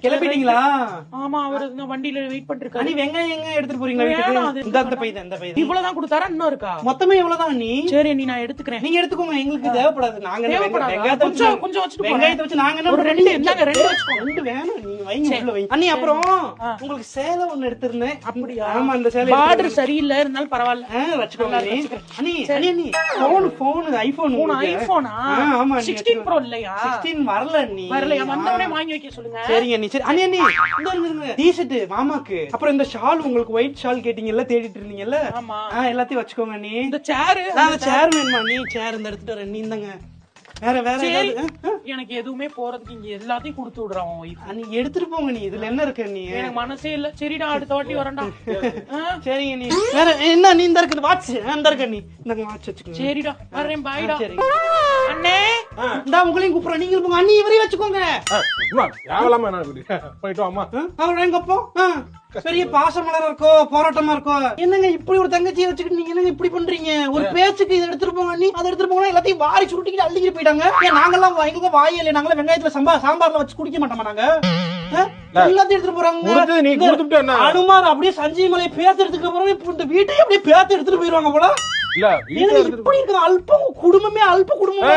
கிளம்பிட்டீங்களா? ஆமா, அவரு வண்டியில வெயிட் பண்ணிருக்காரு. நீ வெங்காயம் எங்க எடுத்துட்டு போறீங்களா? இவ்வளவுதான் கொடுத்தாரா? இன்னும் இருக்கா? மொத்தமே எவ்வளவுதான் நீ? சரி, நீ நான் எடுத்துக்கிறேன். நீங்க எடுத்துக்கோங்க, எங்களுக்கு தேவைப்படாது. நாங்க கொஞ்சம் வச்சுட்டு வெங்காயத்தை வச்சு நாங்க என்ன ஒரு ரெண்டு வச்சுக்கோ. ரெண்டு வேணும், நீங்க வைங்க உள்ள வைங்க. அண்ணி அப்புறம் உங்களுக்கு சேலை ஒண்ணு எடுத்திருந்தேன். அப்படியா? ஆமா, அந்த சேலை பார்டர் சரியில்லை, இருந்தாலும் பரவாயில்ல. வச்சுக்கோங்க. அண்ணி போன் ஐபோனா? ஆமா, 16 Pro இல்லையா? 16 வரல அண்ணி. வரலையா? வந்தவனே வாங்கி வைக்க சொல்லுங்க. சரிங்க அண்ணி. சரி அண்ணி இந்த டி-ஷர்ட் மாமாக்கு, அப்புறம் இந்த ஷால், உங்களுக்கு ஒயிட் ஷால் கேட்டீங்கல்ல, தேடிட்டு இருந்தீங்கல்ல, ஆமா, எல்லாத்தையும் வச்சுக்கோங்க அண்ணி. இந்த சேர் வேணுமா அண்ணி? சேர் இந்த எடுத்துட்டு வரேன். நீ இந்தாங்க. வேற எனக்கு எதுவுமே போறதுக்கு இங்க எல்லாத்தையும் கொடுத்து விடுறான் நீ எடுத்துட்டு போங்க. நீ இதுல என்ன இருக்கு? நீ எனக்கு மனசே இல்ல. சரிடா, அடுத்த வாட்டி வரேன்டா. சரிங்க நீ வேற என்ன? நீ இந்த இருக்கு வாட்ச், இந்த இருக்க நீ இந்த வாட்ச் வச்சுக்கோங்க. சரிடா, வரேன். பாய்டா. அண்ணே இந்தா உங்களையும் கூப்பிடுறேன். நீங்க போங்க அண்ணி, இவரையும் வச்சுக்கோங்க. போயிட்டு வாமா. அவர் எங்கப்போ பெரிய பாசமலரா இருக்கோ, போராட்டமா இருக்கோ? என்னங்க இப்படி ஒரு தங்கச்சியை வச்சுக்கிட்டு நீங்க என்னங்க இப்படி பண்றீங்க? ஒரு பேச்சுக்கு இதை எடுத்துட்டு போங்க அண்ணி, அதை எடுத்துட்டு போனா எல்லாத்தையும் வாரி சுருட்டிக்கிட்டு அள்ளிக்கிட்டு போயிட்டாங்க. நாங்கெல்லாம் எங்களுக்கு வாயே இல்லையா? நாங்களாம் வெங்காயத்துல சாம்பார்ல வச்சு குடிக்க மாட்டோமா? நாங்க எல்லாத்தையும் எடுத்துட்டு போறாங்க. அனுமார் அப்படியே சஞ்சீவ் மலையை பேத்து எடுத்துட்டு போறாங்க. இந்த வீட்டையும் அப்படியே பேத்து எடுத்துட்டு போயிருவாங்க போல. இப்படி இருக்கிற அல்ப குடும்பமே அல்ப குடும்பம்.